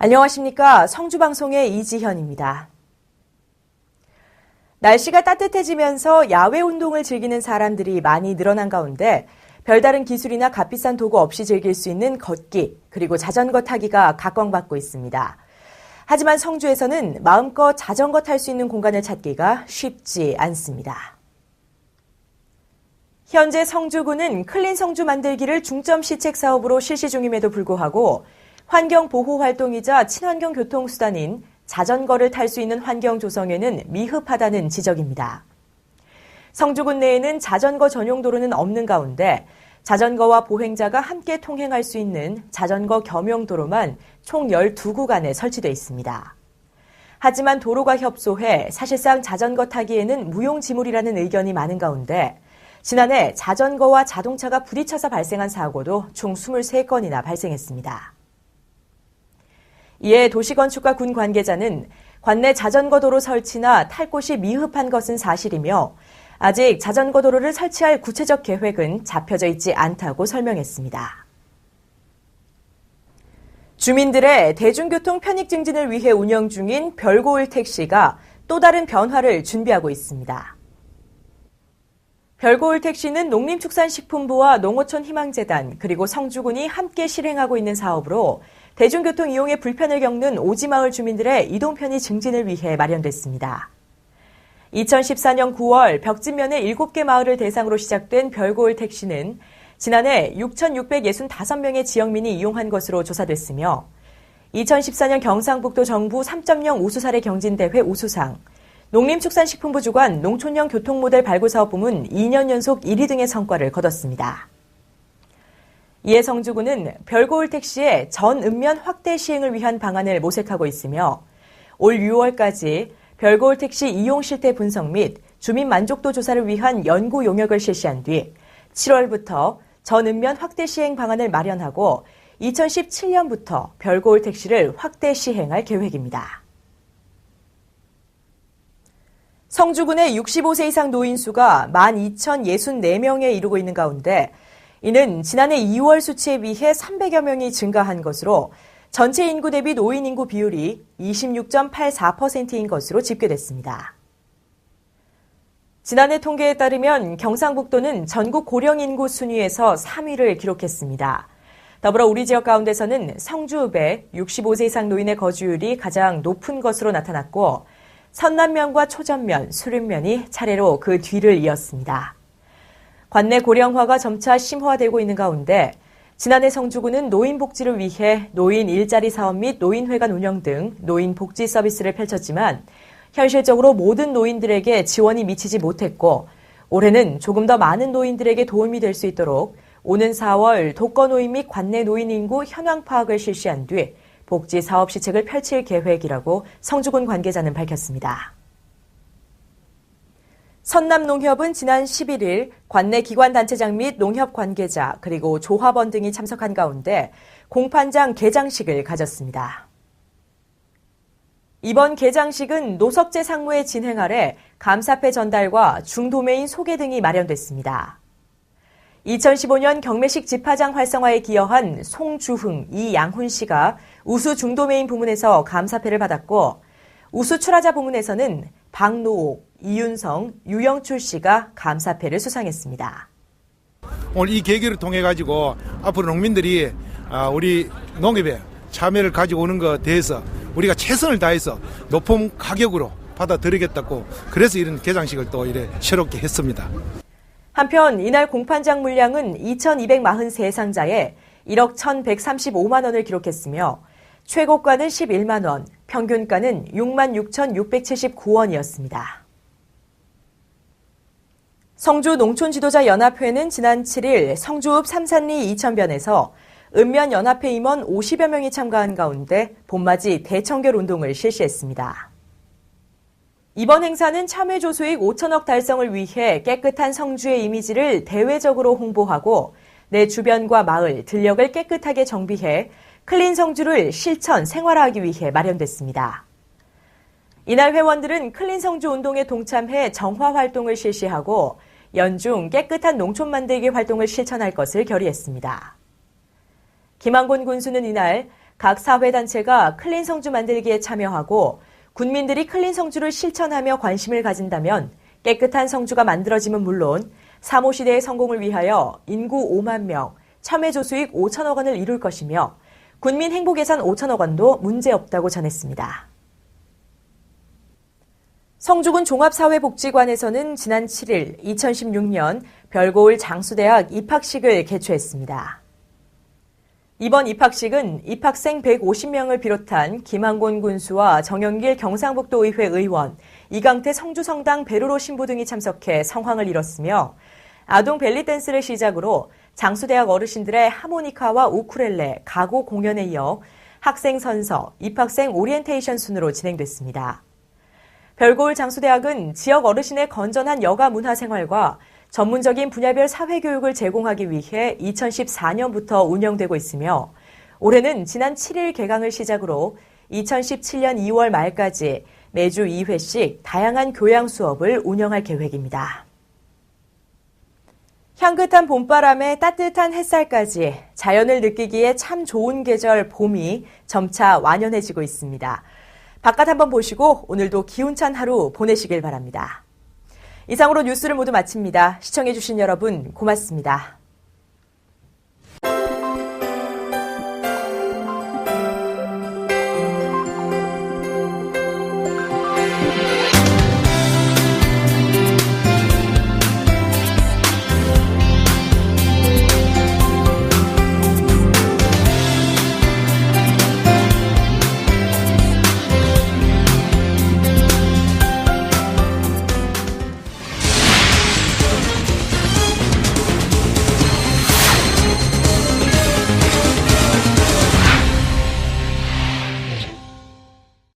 안녕하십니까. 성주방송의 이지현입니다. 날씨가 따뜻해지면서 야외 운동을 즐기는 사람들이 많이 늘어난 가운데 별다른 기술이나 값비싼 도구 없이 즐길 수 있는 걷기, 그리고 자전거 타기가 각광받고 있습니다. 하지만 성주에서는 마음껏 자전거 탈 수 있는 공간을 찾기가 쉽지 않습니다. 현재 성주구는 클린 성주 만들기를 중점 시책 사업으로 실시 중임에도 불구하고 환경 보호 활동이자 친환경 교통수단인 자전거를 탈 수 있는 환경 조성에는 미흡하다는 지적입니다. 성주군 내에는 자전거 전용 도로는 없는 가운데 자전거와 보행자가 함께 통행할 수 있는 자전거 겸용 도로만 총 12구간에 설치되어 있습니다. 하지만 도로가 협소해 사실상 자전거 타기에는 무용지물이라는 의견이 많은 가운데 지난해 자전거와 자동차가 부딪혀서 발생한 사고도 총 23건이나 발생했습니다. 이에 도시건축과 군 관계자는 관내 자전거 도로 설치나 탈 곳이 미흡한 것은 사실이며 아직 자전거 도로를 설치할 구체적 계획은 잡혀져 있지 않다고 설명했습니다. 주민들의 대중교통 편익 증진을 위해 운영 중인 별고을 택시가 또 다른 변화를 준비하고 있습니다. 별고을 택시는 농림축산식품부와 농어촌 희망재단 그리고 성주군이 함께 실행하고 있는 사업으로 대중교통 이용에 불편을 겪는 오지마을 주민들의 이동 편의 증진을 위해 마련됐습니다. 2014년 9월 벽진면의 7개 마을을 대상으로 시작된 별고을 택시는 지난해 6,665명의 지역민이 이용한 것으로 조사됐으며 2014년 경상북도 정부 3.0 우수사례 경진대회 우수상, 농림축산식품부 주관 농촌형 교통모델 발굴사업부문 2년 연속 1위 등의 성과를 거뒀습니다. 이에 성주군은 별고을 택시의 전읍면 확대 시행을 위한 방안을 모색하고 있으며 올 6월까지 별고을 택시 이용 실태 분석 및 주민 만족도 조사를 위한 연구 용역을 실시한 뒤 7월부터 전읍면 확대 시행 방안을 마련하고 2017년부터 별고을 택시를 확대 시행할 계획입니다. 성주군의 65세 이상 노인 수가 12,064명에 이르고 있는 가운데 이는 지난해 2월 수치에 비해 300여 명이 증가한 것으로 전체 인구 대비 노인 인구 비율이 26.84%인 것으로 집계됐습니다. 지난해 통계에 따르면 경상북도는 전국 고령 인구 순위에서 3위를 기록했습니다. 더불어 우리 지역 가운데서는 성주읍의 65세 이상 노인의 거주율이 가장 높은 것으로 나타났고 선남면과 초전면, 수륜면이 차례로 그 뒤를 이었습니다. 관내 고령화가 점차 심화되고 있는 가운데 지난해 성주군은 노인 복지를 위해 노인 일자리 사업 및 노인회관 운영 등 노인 복지 서비스를 펼쳤지만 현실적으로 모든 노인들에게 지원이 미치지 못했고 올해는 조금 더 많은 노인들에게 도움이 될 수 있도록 오는 4월 독거노인 및 관내 노인 인구 현황 파악을 실시한 뒤 복지 사업 시책을 펼칠 계획이라고 성주군 관계자는 밝혔습니다. 선남농협은 지난 11일 관내 기관단체장 및 농협 관계자 그리고 조합원 등이 참석한 가운데 공판장 개장식을 가졌습니다. 이번 개장식은 노석재 상무의 진행 아래 감사패 전달과 중도매인 소개 등이 마련됐습니다. 2015년 경매식 집화장 활성화에 기여한 송주흥, 이양훈 씨가 우수 중도매인 부문에서 감사패를 받았고 우수 출하자 부문에서는 박노옥, 이윤성, 유영출 씨가 감사패를 수상했습니다. 오늘 이 계기를 통해 가지고 앞으로 농민들이 우리 농협에 참여를 가지고 오는 것에 대해서 우리가 최선을 다해서 높은 가격으로 받아들이겠다고 그래서 이런 개장식을 또 이래 새롭게 했습니다. 한편 이날 공판장 물량은 2,243상자에 1억 1,135만 원을 기록했으며 최고가는 11만 원, 평균가는 66,679원이었습니다. 성주 농촌지도자연합회는 지난 7일 성주읍 삼산리 이천변에서 읍면연합회 임원 50여 명이 참가한 가운데 봄맞이 대청결 운동을 실시했습니다. 이번 행사는 참여조 수익 5천억 달성을 위해 깨끗한 성주의 이미지를 대외적으로 홍보하고 내 주변과 마을, 들녘을 깨끗하게 정비해 클린 성주를 실천, 생활화하기 위해 마련됐습니다. 이날 회원들은 클린 성주 운동에 동참해 정화 활동을 실시하고 연중 깨끗한 농촌 만들기 활동을 실천할 것을 결의했습니다. 김한곤 군수는 이날 각 사회단체가 클린 성주 만들기에 참여하고 군민들이 클린 성주를 실천하며 관심을 가진다면 깨끗한 성주가 만들어지면 물론 3호 시대의 성공을 위하여 인구 5만 명, 첨예 조수익 5천억 원을 이룰 것이며 군민 행복 예산 5천억 원도 문제없다고 전했습니다. 성주군 종합사회복지관에서는 지난 7일 2016년 별고을 장수대학 입학식을 개최했습니다. 이번 입학식은 입학생 150명을 비롯한 김한곤 군수와 정영길 경상북도의회 의원, 이강태 성주성당 베르로 신부 등이 참석해 성황을 이뤘으며 아동 벨리댄스를 시작으로 장수대학 어르신들의 하모니카와 우쿨렐레, 가고 공연에 이어 학생 선서, 입학생 오리엔테이션 순으로 진행됐습니다. 별고을 장수대학은 지역 어르신의 건전한 여가 문화생활과 전문적인 분야별 사회교육을 제공하기 위해 2014년부터 운영되고 있으며 올해는 지난 7일 개강을 시작으로 2017년 2월 말까지 매주 2회씩 다양한 교양 수업을 운영할 계획입니다. 향긋한 봄바람에 따뜻한 햇살까지 자연을 느끼기에 참 좋은 계절 봄이 점차 완연해지고 있습니다. 바깥 한번 보시고 오늘도 기운찬 하루 보내시길 바랍니다. 이상으로 뉴스를 모두 마칩니다. 시청해주신 여러분 고맙습니다.